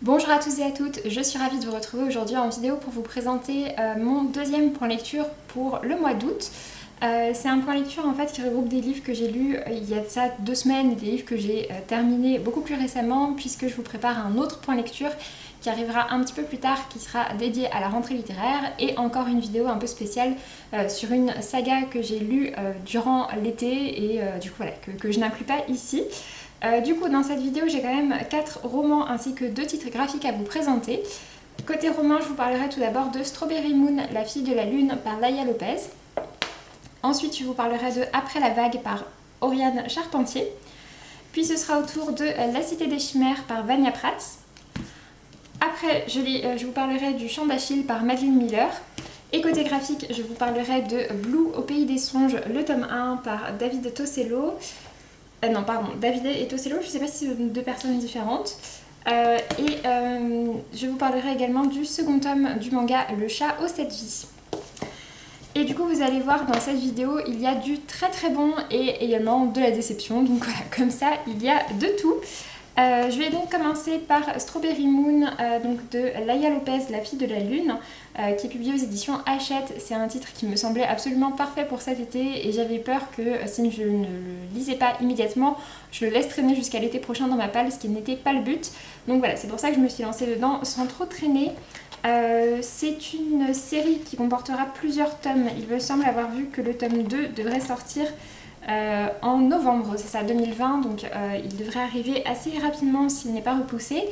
Bonjour à tous et à toutes, je suis ravie de vous retrouver aujourd'hui en vidéo pour vous présenter mon deuxième point lecture pour le mois d'août. C'est un point lecture en fait qui regroupe des livres que j'ai lus il y a de ça 2 semaines et des livres que j'ai terminés beaucoup plus récemment puisque je vous prépare un autre point lecture qui arrivera un petit peu plus tard, qui sera dédié à la rentrée littéraire, et encore une vidéo un peu spéciale sur une saga que j'ai lue durant l'été et du coup voilà, que je n'inclus pas ici. Du coup dans cette vidéo j'ai quand même 4 romans ainsi que 2 titres graphiques à vous présenter. Côté roman, je vous parlerai tout d'abord de Strawberry Moon, la fille de la lune par Laïa Lopez. Ensuite je vous parlerai de Après la vague par Oriane Charpentier. Puis ce sera au tour de La cité des chimères par Vania Prats. Après je vous parlerai du Chant d'Achille par Madeline Miller. Et côté graphique, je vous parlerai de Blue au pays des songes, le tome 1 par David Tosello. Non, pardon, David et Tosello, je ne sais pas si c'est 2 personnes différentes. Je vous parlerai également du second tome du manga Le chat aux 7 vies. Et du coup, vous allez voir dans cette vidéo, il y a du très très bon et également de la déception. Donc voilà, comme ça, il y a de tout. Je vais donc commencer par Strawberry Moon donc de Laïa Lopez, la fille de la lune, qui est publiée aux éditions Hachette. C'est un titre qui me semblait absolument parfait pour cet été et j'avais peur que si je ne le lisais pas immédiatement, je le laisse traîner jusqu'à l'été prochain dans ma palle, ce qui n'était pas le but. Donc voilà, c'est pour ça que je me suis lancée dedans sans trop traîner. C'est une série qui comportera plusieurs tomes. Il me semble avoir vu que le tome 2 devrait sortir en novembre, c'est ça, 2020, donc il devrait arriver assez rapidement s'il n'est pas repoussé.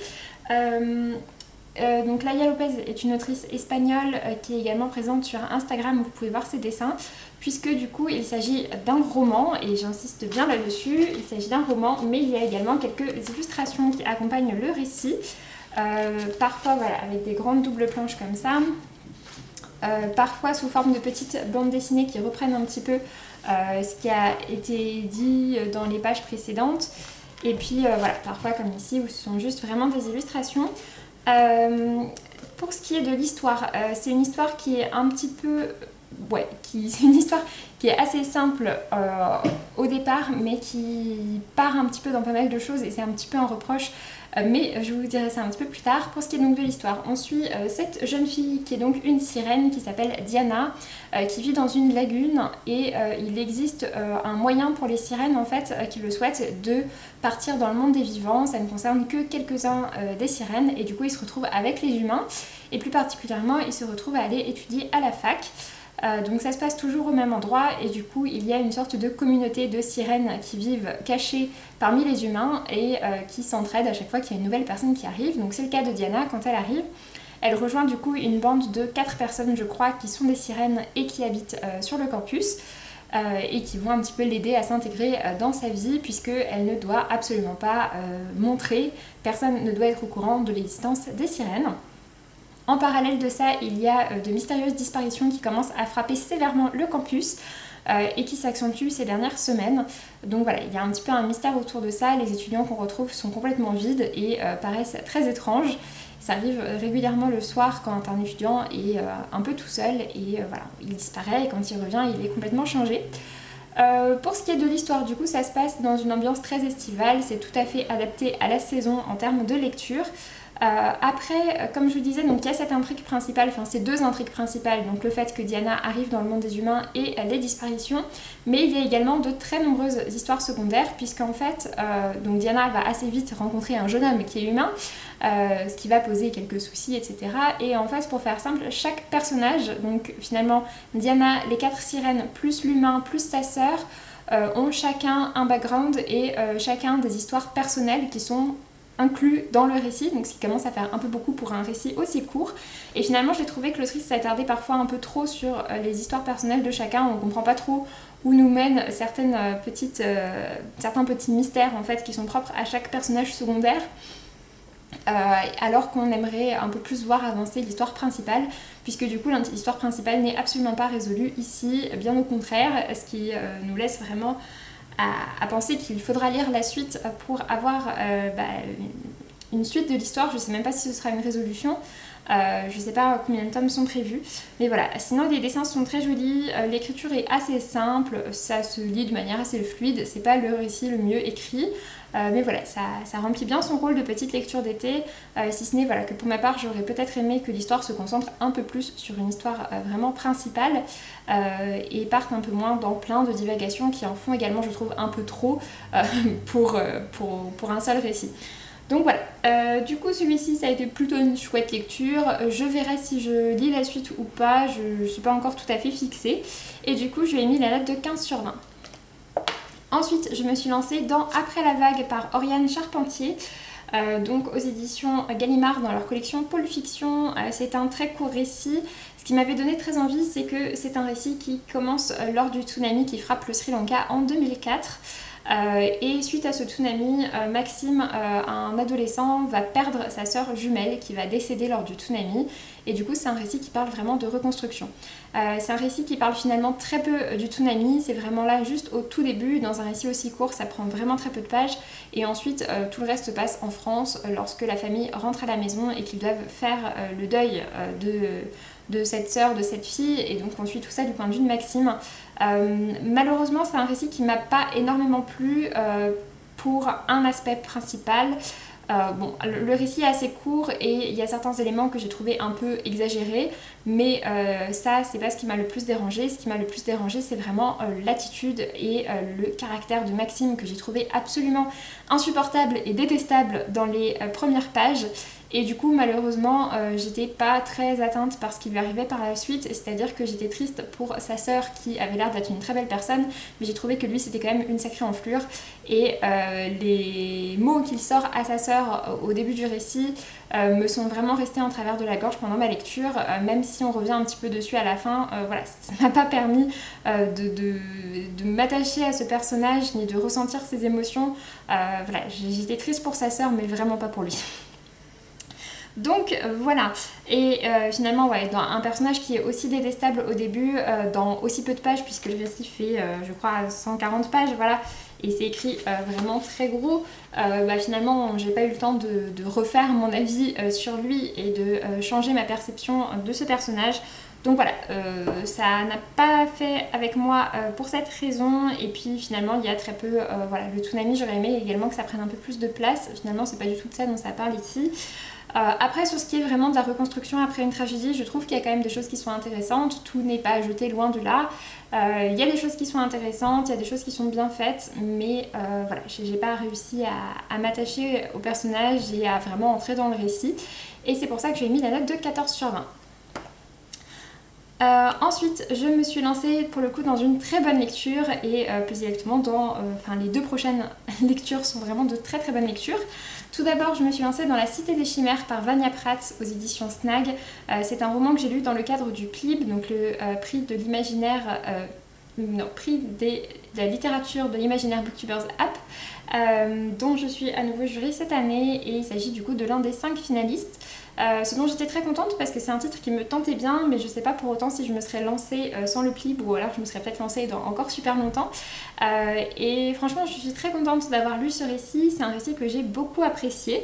Donc Laïa Lopez est une autrice espagnole qui est également présente sur Instagram où vous pouvez voir ses dessins, puisque du coup il s'agit d'un roman, et j'insiste bien là-dessus, il s'agit d'un roman, mais il y a également quelques illustrations qui accompagnent le récit, parfois voilà, avec des grandes doubles planches comme ça. Parfois sous forme de petites bandes dessinées qui reprennent un petit peu ce qui a été dit dans les pages précédentes. Et puis voilà, parfois comme ici où ce sont juste vraiment des illustrations. Pour ce qui est de l'histoire, c'est une histoire qui est un petit peu... Ouais, c'est une histoire qui est assez simple au départ, mais qui part un petit peu dans pas mal de choses et c'est un petit peu un reproche. Mais je vous dirai ça un petit peu plus tard. Pour ce qui est donc de l'histoire, on suit cette jeune fille qui est donc une sirène qui s'appelle Diana, qui vit dans une lagune et il existe un moyen pour les sirènes en fait qui le souhaitent de partir dans le monde des vivants. Ça ne concerne que quelques-uns des sirènes et du coup ils se retrouvent avec les humains et plus particulièrement ils se retrouvent à aller étudier à la fac. Donc ça se passe toujours au même endroit et du coup il y a une sorte de communauté de sirènes qui vivent cachées parmi les humains et qui s'entraident à chaque fois qu'il y a une nouvelle personne qui arrive. Donc c'est le cas de Diana quand elle arrive. Elle rejoint du coup une bande de 4 personnes je crois qui sont des sirènes et qui habitent sur le campus et qui vont un petit peu l'aider à s'intégrer dans sa vie puisqu'elle ne doit absolument pas montrer, personne ne doit être au courant de l'existence des sirènes. En parallèle de ça, il y a de mystérieuses disparitions qui commencent à frapper sévèrement le campus et qui s'accentuent ces dernières semaines. Donc voilà, il y a un petit peu un mystère autour de ça. Les étudiants qu'on retrouve sont complètement vides et paraissent très étranges. Ça arrive régulièrement le soir quand un étudiant est un peu tout seul et voilà, il disparaît et quand il revient, il est complètement changé. Pour ce qui est de l'histoire, du coup, ça se passe dans une ambiance très estivale. C'est tout à fait adapté à la saison en termes de lecture. Après, comme je vous disais, donc il y a cette intrigue principale, enfin ces 2 intrigues principales, donc le fait que Diana arrive dans le monde des humains et les disparitions, mais il y a également de très nombreuses histoires secondaires, puisqu'en fait, donc Diana va assez vite rencontrer un jeune homme qui est humain, ce qui va poser quelques soucis, etc. Et en fait, pour faire simple, chaque personnage, donc finalement Diana, les 4 sirènes, plus l'humain, plus sa sœur, ont chacun un background et chacun des histoires personnelles qui sont inclus dans le récit, donc ce qui commence à faire un peu beaucoup pour un récit aussi court. Et finalement j'ai trouvé que l'autrice s'attardait parfois un peu trop sur les histoires personnelles de chacun, on ne comprend pas trop où nous mènent certains petits mystères en fait qui sont propres à chaque personnage secondaire. Alors qu'on aimerait un peu plus voir avancer l'histoire principale, puisque du coup l'histoire principale n'est absolument pas résolue ici, bien au contraire, ce qui nous laisse vraiment à penser qu'il faudra lire la suite pour avoir une suite de l'histoire. Je sais même pas si ce sera une résolution, je sais pas combien de tomes sont prévus, mais voilà. Sinon les dessins sont très jolis, l'écriture est assez simple, ça se lit de manière assez fluide, c'est pas le récit le mieux écrit, mais voilà, ça remplit bien son rôle de petite lecture d'été, si ce n'est voilà, que pour ma part j'aurais peut-être aimé que l'histoire se concentre un peu plus sur une histoire vraiment principale et parte un peu moins dans plein de divagations qui en font également je trouve un peu trop pour un seul récit. Donc voilà, du coup celui-ci ça a été plutôt une chouette lecture, je verrai si je lis la suite ou pas, je ne suis pas encore tout à fait fixée, et du coup je lui ai mis la note de 15 sur 20. Ensuite je me suis lancée dans Après la vague par Oriane Charpentier, donc aux éditions Gallimard dans leur collection Pôle Fiction. C'est un très court récit. Ce qui m'avait donné très envie, c'est que c'est un récit qui commence lors du tsunami qui frappe le Sri Lanka en 2004. Et suite à ce tsunami, Maxime, un adolescent, va perdre sa sœur jumelle qui va décéder lors du tsunami. Et du coup c'est un récit qui parle vraiment de reconstruction. C'est un récit qui parle finalement très peu du tsunami, c'est vraiment là juste au tout début, dans un récit aussi court, ça prend vraiment très peu de pages. Et ensuite tout le reste se passe en France lorsque la famille rentre à la maison et qu'ils doivent faire le deuil de cette sœur, de cette fille, et donc on suit tout ça du point de vue de Maxime. Malheureusement c'est un récit qui m'a pas énormément plu pour un aspect principal. Bon, le récit est assez court et il y a certains éléments que j'ai trouvé un peu exagérés, mais ça c'est pas ce qui m'a le plus dérangé. Ce qui m'a le plus dérangé c'est vraiment l'attitude et le caractère de Maxime que j'ai trouvé absolument insupportable et détestable dans les premières pages. Et du coup malheureusement j'étais pas très atteinte par ce qui lui arrivait par la suite, c'est-à-dire que j'étais triste pour sa sœur qui avait l'air d'être une très belle personne, mais j'ai trouvé que lui c'était quand même une sacrée enflure, et les mots qu'il sort à sa sœur au début du récit me sont vraiment restés en travers de la gorge pendant ma lecture, même si on revient un petit peu dessus à la fin. Voilà, ça m'a pas permis de m'attacher à ce personnage ni de ressentir ses émotions. Voilà, j'étais triste pour sa sœur mais vraiment pas pour lui. Donc voilà, et finalement ouais, dans un personnage qui est aussi détestable au début, dans aussi peu de pages, puisque le récit fait je crois 140 pages, voilà, et c'est écrit vraiment très gros, finalement j'ai pas eu le temps de refaire mon avis sur lui et de changer ma perception de ce personnage. Donc voilà, ça n'a pas fait avec moi pour cette raison, et puis finalement il y a très peu, voilà, le tsunami j'aurais aimé également que ça prenne un peu plus de place, finalement c'est pas du tout de ça dont ça parle ici. Après sur ce qui est vraiment de la reconstruction après une tragédie, je trouve qu'il y a quand même des choses qui sont intéressantes, tout n'est pas jeté loin de là. Il y a des choses qui sont intéressantes, il y a des choses qui sont bien faites, mais voilà, j'ai pas réussi à m'attacher au personnage et à vraiment entrer dans le récit, et c'est pour ça que j'ai mis la note de 14 sur 20. Ensuite je me suis lancée pour le coup dans une très bonne lecture, et plus exactement dans les deux prochaines lectures sont vraiment de très très bonnes lectures. Tout d'abord je me suis lancée dans La Cité des Chimères par Vania Pratt aux éditions Snag. C'est un roman que j'ai lu dans le cadre du PLIB, donc le prix de l'imaginaire, prix de la littérature de l'imaginaire Booktubers App, dont je suis à nouveau jury cette année, et il s'agit du coup de l'un des 5 finalistes. Ce dont j'étais très contente parce que c'est un titre qui me tentait bien, mais je sais pas pour autant si je me serais lancée sans le PLIB, ou alors je me serais peut-être lancée dans encore super longtemps. Et franchement je suis très contente d'avoir lu ce récit, c'est un récit que j'ai beaucoup apprécié.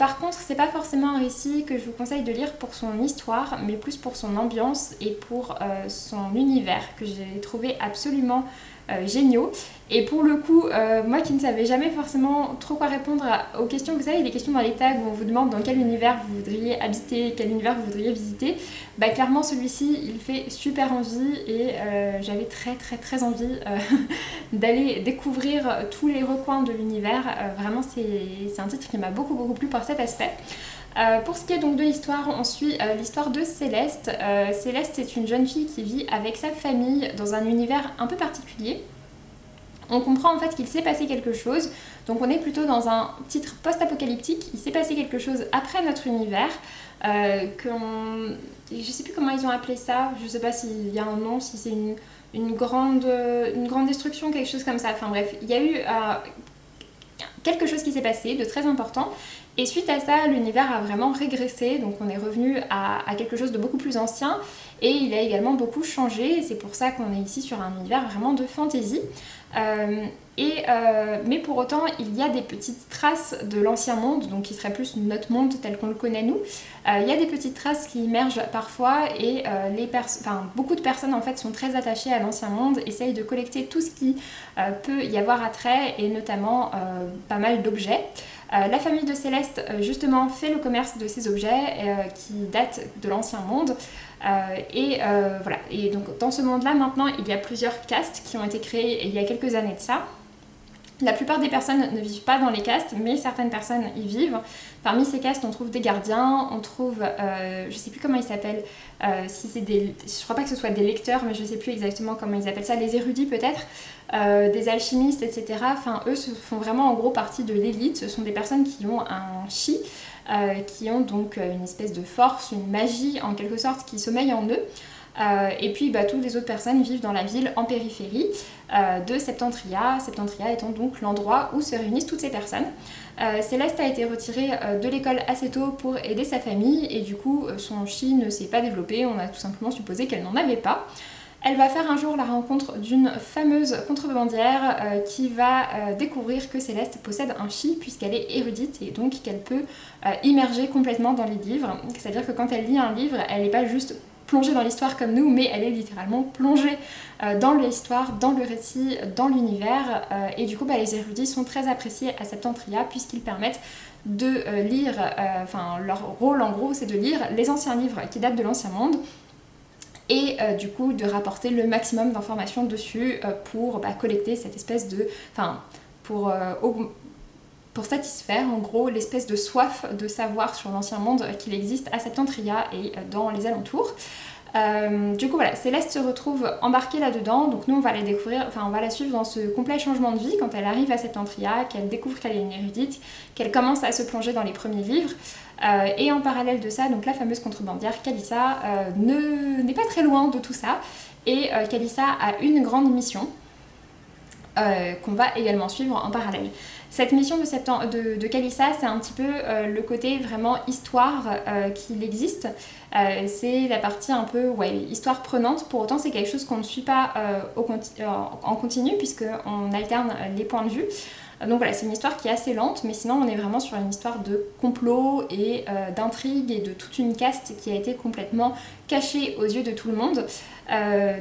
Par contre c'est pas forcément un récit que je vous conseille de lire pour son histoire, mais plus pour son ambiance et pour son univers, que j'ai trouvé absolument géniaux. Et pour le coup, moi qui ne savais jamais forcément trop quoi répondre aux questions, vous savez les questions dans les tags où on vous demande dans quel univers vous voudriez habiter, quel univers vous voudriez visiter, clairement celui-ci il fait super envie, et j'avais très envie d'aller découvrir tous les recoins de l'univers. Vraiment c'est un titre qui m'a beaucoup plu par cet aspect. Pour ce qui est donc de l'histoire, on suit l'histoire de Céleste. Céleste est une jeune fille qui vit avec sa famille dans un univers un peu particulier. On comprend en fait qu'il s'est passé quelque chose, donc on est plutôt dans un titre post-apocalyptique. Il s'est passé quelque chose après notre univers, je sais plus comment ils ont appelé ça, je sais pas s'il y a un nom, si c'est une grande destruction, quelque chose comme ça, enfin bref, il y a eu quelque chose qui s'est passé de très important, Et suite à ça, l'univers a vraiment régressé, donc on est revenu à quelque chose de beaucoup plus ancien, et il a également beaucoup changé, et c'est pour ça qu'on est ici sur un univers vraiment de fantasy. Mais pour autant, il y a des petites traces de l'ancien monde, donc qui serait plus notre monde tel qu'on le connaît nous. Il y a des petites traces qui émergent parfois, et beaucoup de personnes en fait sont très attachées à l'ancien monde, essayent de collecter tout ce qui peut y avoir attrait, et notamment pas mal d'objets. La famille de Céleste justement fait le commerce de ces objets qui datent de l'ancien monde. Voilà. Et donc dans ce monde-là maintenant, il y a plusieurs castes qui ont été créées il y a quelques années de ça. La plupart des personnes ne vivent pas dans les castes, mais certaines personnes y vivent. Parmi ces castes, on trouve des gardiens, on trouve, je sais plus comment ils s'appellent, si c'est je crois pas que ce soit des lecteurs, mais je sais plus exactement comment ils appellent ça, les érudits peut-être, des alchimistes, etc. Enfin, eux font vraiment en gros partie de l'élite. Ce sont des personnes qui ont un chi, qui ont donc une espèce de force, une magie en quelque sorte qui sommeille en eux. Et puis toutes les autres personnes vivent dans la ville en périphérie de Septentria, Septentria étant donc l'endroit où se réunissent toutes ces personnes. Céleste a été retirée de l'école assez tôt pour aider sa famille, et du coup son chi ne s'est pas développé, on a tout simplement supposé qu'elle n'en avait pas. Elle va faire un jour la rencontre d'une fameuse contrebandière qui va découvrir que Céleste possède un chi puisqu'elle est érudite, et donc qu'elle peut immerger complètement dans les livres. C'est-à-dire que quand elle lit un livre, elle n'est pas juste plongée dans l'histoire comme nous, mais elle est littéralement plongée dans l'histoire, dans le récit, dans l'univers. Et du coup, les érudits sont très appréciés à Septentria puisqu'ils permettent de lire, leur rôle en gros c'est de lire les anciens livres qui datent de l'ancien monde, et du coup de rapporter le maximum d'informations dessus pour collecter cette espèce de... pour satisfaire en gros l'espèce de soif de savoir sur l'ancien monde qu'il existe à Septentria et dans les alentours. Du coup voilà, Céleste se retrouve embarquée là-dedans, donc nous on va la découvrir, on va la suivre dans ce complet changement de vie quand elle arrive à Septentria, qu'elle découvre qu'elle est une érudite, qu'elle commence à se plonger dans les premiers livres. Et en parallèle de ça, donc la fameuse contrebandière Kalissa n'est pas très loin de tout ça, et Kalissa a une grande mission qu'on va également suivre en parallèle. Cette mission de Kalissa, c'est un petit peu le côté vraiment histoire qu'il existe. C'est la partie un peu histoire prenante. Pour autant, c'est quelque chose qu'on ne suit pas en continu puisqu'on alterne les points de vue. Donc voilà, c'est une histoire qui est assez lente, mais sinon on est vraiment sur une histoire de complot et d'intrigue et de toute une caste qui a été complètement cachée aux yeux de tout le monde.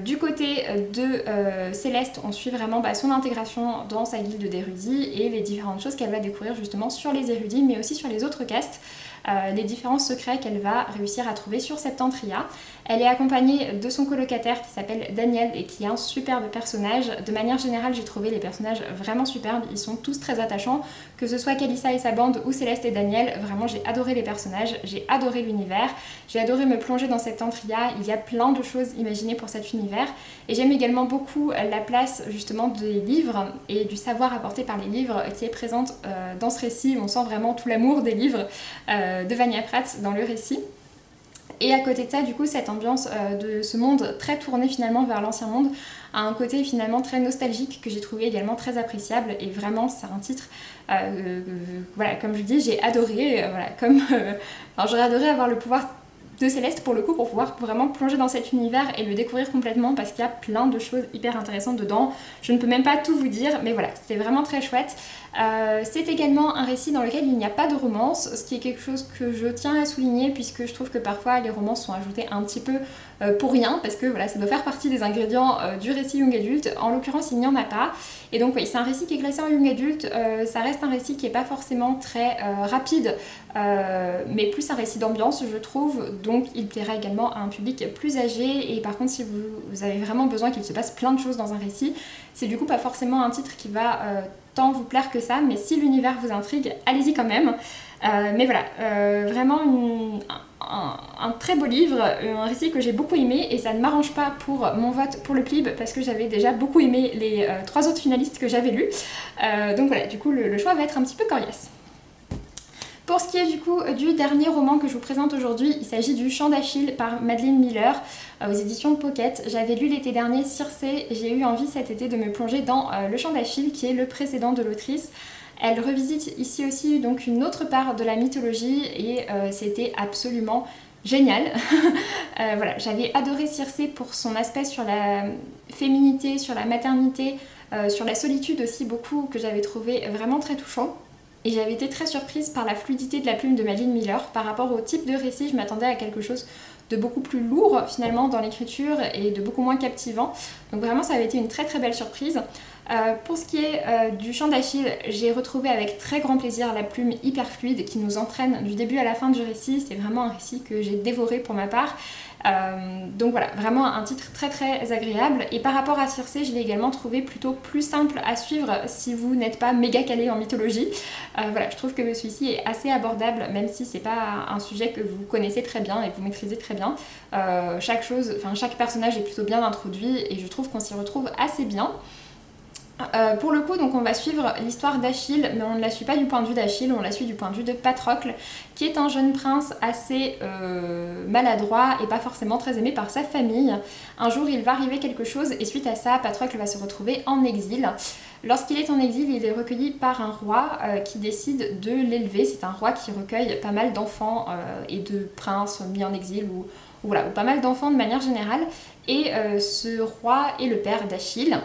Du côté de Céleste, on suit vraiment son intégration dans sa guilde d'érudits et les différentes choses qu'elle va découvrir justement sur les érudits, mais aussi sur les autres castes. Les différents secrets qu'elle va réussir à trouver sur Septentria. Elle est accompagnée de son colocataire qui s'appelle Daniel et qui est un superbe personnage. De manière générale, j'ai trouvé les personnages vraiment superbes, ils sont tous très attachants, que ce soit Kalissa et sa bande ou Céleste et Daniel. Vraiment, j'ai adoré les personnages, j'ai adoré l'univers, j'ai adoré me plonger dans Septentria. Il y a plein de choses imaginées pour cet univers, et j'aime également beaucoup la place justement des livres et du savoir apporté par les livres qui est présente dans ce récit. On sent vraiment tout l'amour des livres de Vania Pratt dans le récit. Et à côté de ça, du coup, cette ambiance de ce monde très tourné finalement vers l'ancien monde a un côté finalement très nostalgique que j'ai trouvé également très appréciable, et vraiment c'est un titre, voilà, comme je dis, j'ai adoré, j'aurais adoré avoir le pouvoir de Céleste pour le coup, pour pouvoir vraiment plonger dans cet univers et le découvrir complètement, parce qu'il y a plein de choses hyper intéressantes dedans. Je ne peux même pas tout vous dire, mais voilà, c'était vraiment très chouette. C'est également un récit dans lequel il n'y a pas de romance, ce qui est quelque chose que je tiens à souligner, puisque je trouve que parfois les romances sont ajoutées un petit peu pour rien, parce que voilà, ça doit faire partie des ingrédients du récit young adulte. En l'occurrence, il n'y en a pas. Et donc oui, c'est un récit qui est classé en young adulte, ça reste un récit qui n'est pas forcément très rapide, mais plus un récit d'ambiance, je trouve. Donc il plaira également à un public plus âgé. Et par contre, si vous avez vraiment besoin qu'il se passe plein de choses dans un récit, c'est du coup pas forcément un titre qui va tant vous plaire que ça, mais si l'univers vous intrigue, allez-y quand même. Mais voilà, vraiment un très beau livre, un récit que j'ai beaucoup aimé, et ça ne m'arrange pas pour mon vote pour le PLIB parce que j'avais déjà beaucoup aimé les 3 autres finalistes que j'avais lus. Donc voilà, du coup le choix va être un petit peu coriace. Pour ce qui est du coup du dernier roman que je vous présente aujourd'hui, il s'agit du Chant d'Achille par Madeline Miller aux éditions Pocket. J'avais lu l'été dernier Circé, j'ai eu envie cet été de me plonger dans le Chant d'Achille qui est le précédent de l'autrice. Elle revisite ici aussi donc une autre part de la mythologie et c'était absolument génial. Voilà, j'avais adoré Circé pour son aspect sur la féminité, sur la maternité, sur la solitude aussi beaucoup, que j'avais trouvé vraiment très touchant. Et j'avais été très surprise par la fluidité de la plume de Madeline Miller. Par rapport au type de récit, je m'attendais à quelque chose de beaucoup plus lourd finalement dans l'écriture et de beaucoup moins captivant. Donc vraiment ça avait été une très très belle surprise. Pour ce qui est du chant d'Achille, j'ai retrouvé avec très grand plaisir la plume hyper fluide qui nous entraîne du début à la fin du récit. C'est vraiment un récit que j'ai dévoré pour ma part. Donc voilà, vraiment un titre très très agréable. Et par rapport à Circé, je l'ai également trouvé plutôt plus simple à suivre si vous n'êtes pas méga calé en mythologie. Voilà, je trouve que celui-ci est assez abordable, même si c'est pas un sujet que vous connaissez très bien et que vous maîtrisez très bien. Chaque personnage est plutôt bien introduit et je trouve qu'on s'y retrouve assez bien. Pour le coup, donc on va suivre l'histoire d'Achille, mais on ne la suit pas du point de vue d'Achille, on la suit du point de vue de Patrocle, qui est un jeune prince assez maladroit et pas forcément très aimé par sa famille. Un jour, il va arriver quelque chose et suite à ça, Patrocle va se retrouver en exil. Lorsqu'il est en exil, il est recueilli par un roi qui décide de l'élever. C'est un roi qui recueille pas mal d'enfants et de princes mis en exil ou pas mal d'enfants de manière générale. Et ce roi est le père d'Achille,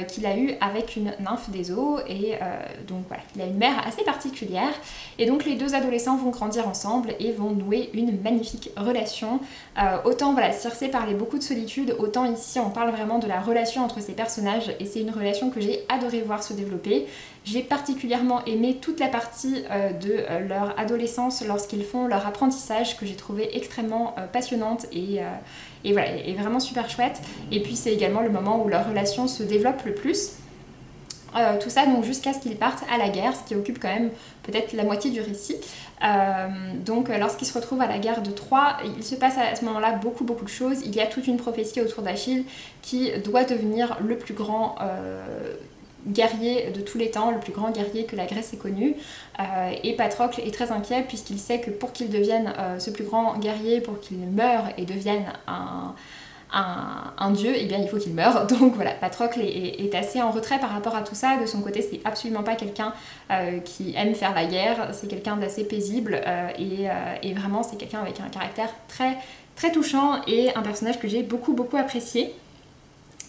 qu'il a eu avec une nymphe des eaux, et donc voilà, il a une mère assez particulière, et donc les deux adolescents vont grandir ensemble et vont nouer une magnifique relation. Autant voilà, Circé parlait beaucoup de solitude, autant ici on parle vraiment de la relation entre ces personnages, et c'est une relation que j'ai adoré voir se développer. J'ai particulièrement aimé toute la partie de leur adolescence lorsqu'ils font leur apprentissage, que j'ai trouvé extrêmement passionnante et voilà, et vraiment super chouette. Et puis c'est également le moment où leur relation se développe le plus. Tout ça donc jusqu'à ce qu'ils partent à la guerre, ce qui occupe quand même peut-être la moitié du récit. Donc lorsqu'ils se retrouvent à la guerre de Troie, il se passe à ce moment-là beaucoup de choses. Il y a toute une prophétie autour d'Achille qui doit devenir le plus grand guerrier de tous les temps, le plus grand guerrier que la Grèce ait connu. Et Patrocle est très inquiet puisqu'il sait que pour qu'il devienne ce plus grand guerrier, pour qu'il meure et devienne un dieu, et bien il faut qu'il meure. Donc voilà, Patrocle est assez en retrait par rapport à tout ça. De son côté, c'est absolument pas quelqu'un qui aime faire la guerre, c'est quelqu'un d'assez paisible et vraiment c'est quelqu'un avec un caractère très très touchant et un personnage que j'ai beaucoup apprécié.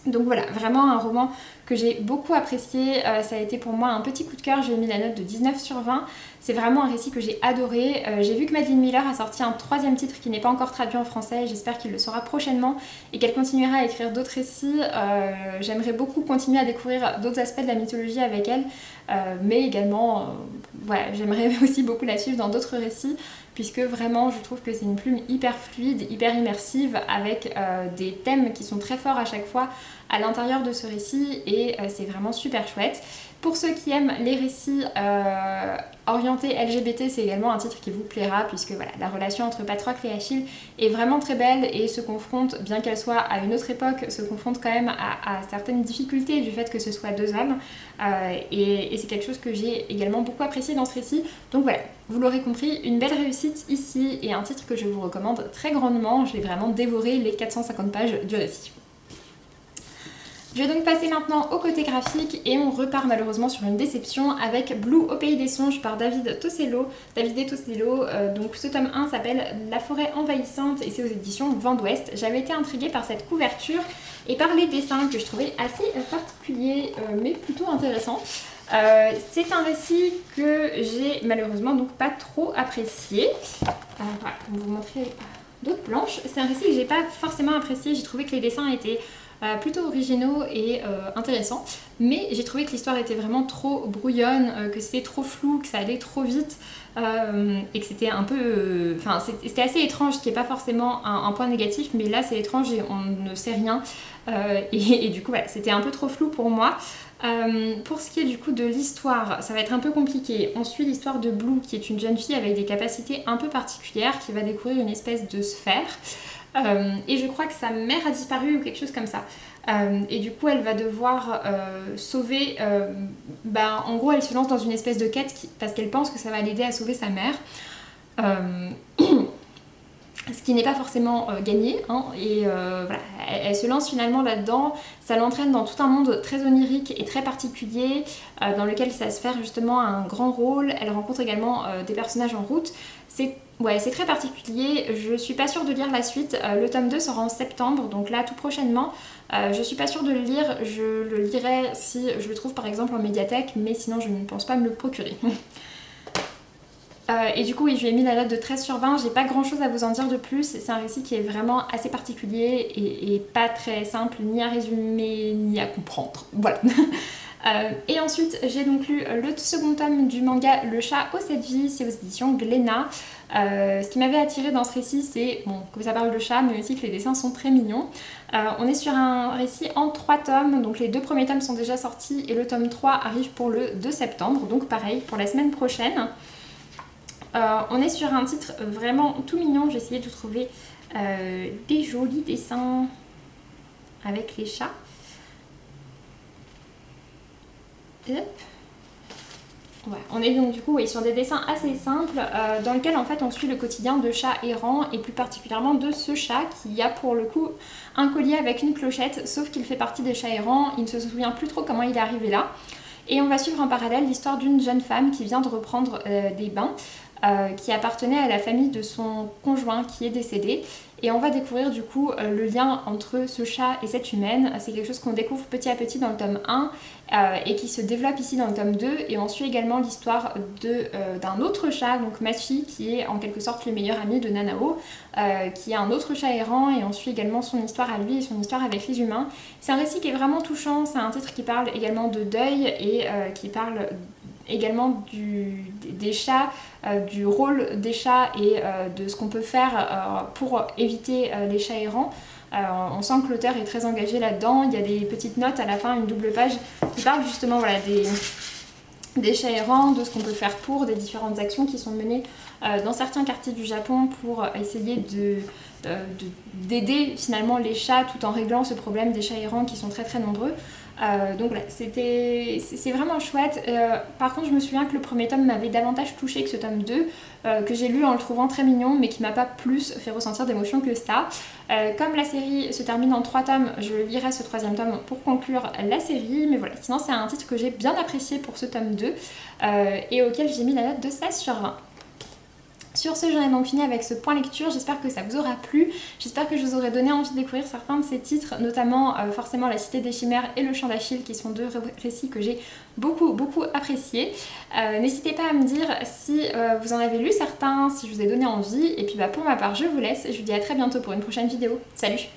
Donc voilà, vraiment un roman que j'ai beaucoup apprécié, ça a été pour moi un petit coup de cœur, j'ai mis la note de 19/20, c'est vraiment un récit que j'ai adoré. J'ai vu que Madeline Miller a sorti un 3e titre qui n'est pas encore traduit en français, j'espère qu'il le sera prochainement et qu'elle continuera à écrire d'autres récits. J'aimerais beaucoup continuer à découvrir d'autres aspects de la mythologie avec elle, mais également, voilà, j'aimerais aussi beaucoup la suivre dans d'autres récits, puisque vraiment je trouve que c'est une plume hyper fluide, hyper immersive, avec des thèmes qui sont très forts à chaque fois à l'intérieur de ce récit, et c'est vraiment super chouette. Pour ceux qui aiment les récits orientés LGBT, c'est également un titre qui vous plaira, puisque voilà, la relation entre Patrocle et Achille est vraiment très belle et se confronte, bien qu'elle soit à une autre époque, se confronte quand même à certaines difficultés du fait que ce soit deux hommes, et c'est quelque chose que j'ai également beaucoup apprécié dans ce récit. Donc voilà, vous l'aurez compris, une belle réussite ici et un titre que je vous recommande très grandement. J'ai vraiment dévoré les 450 pages du récit. Je vais donc passer maintenant au côté graphique et on repart malheureusement sur une déception avec Blue au pays des songes par Davide Tosello. Donc ce tome 1 s'appelle La forêt envahissante et c'est aux éditions Vent d'Ouest. J'avais été intriguée par cette couverture et par les dessins que je trouvais assez particuliers mais plutôt intéressants. C'est un récit que j'ai malheureusement donc pas trop apprécié. Voilà, pour vous montrer d'autres planches. C'est un récit que j'ai pas forcément apprécié, j'ai trouvé que les dessins étaient plutôt originaux et intéressants, mais j'ai trouvé que l'histoire était vraiment trop brouillonne, que c'était trop flou, que ça allait trop vite et que c'était un peu... Enfin, c'était assez étrange, ce qui n'est pas forcément un point négatif, mais là c'est étrange et on ne sait rien et du coup voilà, c'était un peu trop flou pour moi. Pour ce qui est du coup de l'histoire, ça va être un peu compliqué. On suit l'histoire de Blue qui est une jeune fille avec des capacités un peu particulières qui va découvrir une espèce de sphère. Et je crois que sa mère a disparu ou quelque chose comme ça. Et du coup elle va devoir sauver, en gros elle se lance dans une espèce de quête parce qu'elle pense que ça va l'aider à sauver sa mère. ce qui n'est pas forcément gagné, hein, et voilà, elle se lance finalement là-dedans, ça l'entraîne dans tout un monde très onirique et très particulier, dans lequel ça se fait justement un grand rôle. Elle rencontre également des personnages en route, c'est très particulier. Je suis pas sûre de lire la suite, le tome 2 sort en septembre, donc là tout prochainement. Je suis pas sûre de le lire, je le lirai si je le trouve par exemple en médiathèque, mais sinon je ne pense pas me le procurer. Et du coup, oui, je lui ai mis la note de 13 sur 20, j'ai pas grand chose à vous en dire de plus, c'est un récit qui est vraiment assez particulier et pas très simple ni à résumer ni à comprendre, voilà. Et ensuite, j'ai donc lu le second tome du manga Le chat aux 7 vies, c'est aux éditions Glénat. Ce qui m'avait attiré dans ce récit, c'est bon, que ça parle de chat, mais aussi que les dessins sont très mignons. On est sur un récit en 3 tomes, donc les 2 premiers tomes sont déjà sortis et le tome 3 arrive pour le 2 septembre, donc pareil, pour la semaine prochaine. On est sur un titre vraiment tout mignon, j'ai essayé de trouver des jolis dessins avec les chats. Hop. Ouais, on est donc du coup sur des dessins assez simples dans lesquels en fait on suit le quotidien de chats errants et plus particulièrement de ce chat qui a pour le coup un collier avec une clochette, sauf qu'il fait partie des chats errants, il ne se souvient plus trop comment il est arrivé là. Et on va suivre en parallèle l'histoire d'une jeune femme qui vient de reprendre des bains qui appartenait à la famille de son conjoint qui est décédé. Et on va découvrir du coup le lien entre ce chat et cette humaine. C'est quelque chose qu'on découvre petit à petit dans le tome 1 et qui se développe ici dans le tome 2. Et on suit également l'histoire d'un autre chat, donc Machi, qui est en quelque sorte le meilleur ami de Nanao, qui est un autre chat errant, et on suit également son histoire à lui et son histoire avec les humains. C'est un récit qui est vraiment touchant, c'est un titre qui parle également de deuil et qui parle également des chats, du rôle des chats et de ce qu'on peut faire pour éviter les chats errants. On sent que l'auteur est très engagé là-dedans, il y a des petites notes à la fin, une double page qui parle justement voilà, des chats errants, de ce qu'on peut faire pour, des différentes actions qui sont menées dans certains quartiers du Japon pour essayer d'aider finalement les chats tout en réglant ce problème des chats errants qui sont très très nombreux. Donc voilà, c'est vraiment chouette. Par contre, je me souviens que le premier tome m'avait davantage touché que ce tome 2, que j'ai lu en le trouvant très mignon, mais qui m'a pas plus fait ressentir d'émotion que ça. Comme la série se termine en 3 tomes, je lirai ce 3e tome pour conclure la série, mais voilà, sinon c'est un titre que j'ai bien apprécié pour ce tome 2 et auquel j'ai mis la note de 16 sur 20. Sur ce, j'en ai donc fini avec ce point lecture, j'espère que ça vous aura plu, j'espère que je vous aurai donné envie de découvrir certains de ces titres, notamment forcément La Cité des Chimères et Le Chant d'Achille, qui sont 2 récits que j'ai beaucoup appréciés. N'hésitez pas à me dire si vous en avez lu certains, si je vous ai donné envie, et puis pour ma part je vous laisse, je vous dis à très bientôt pour une prochaine vidéo. Salut!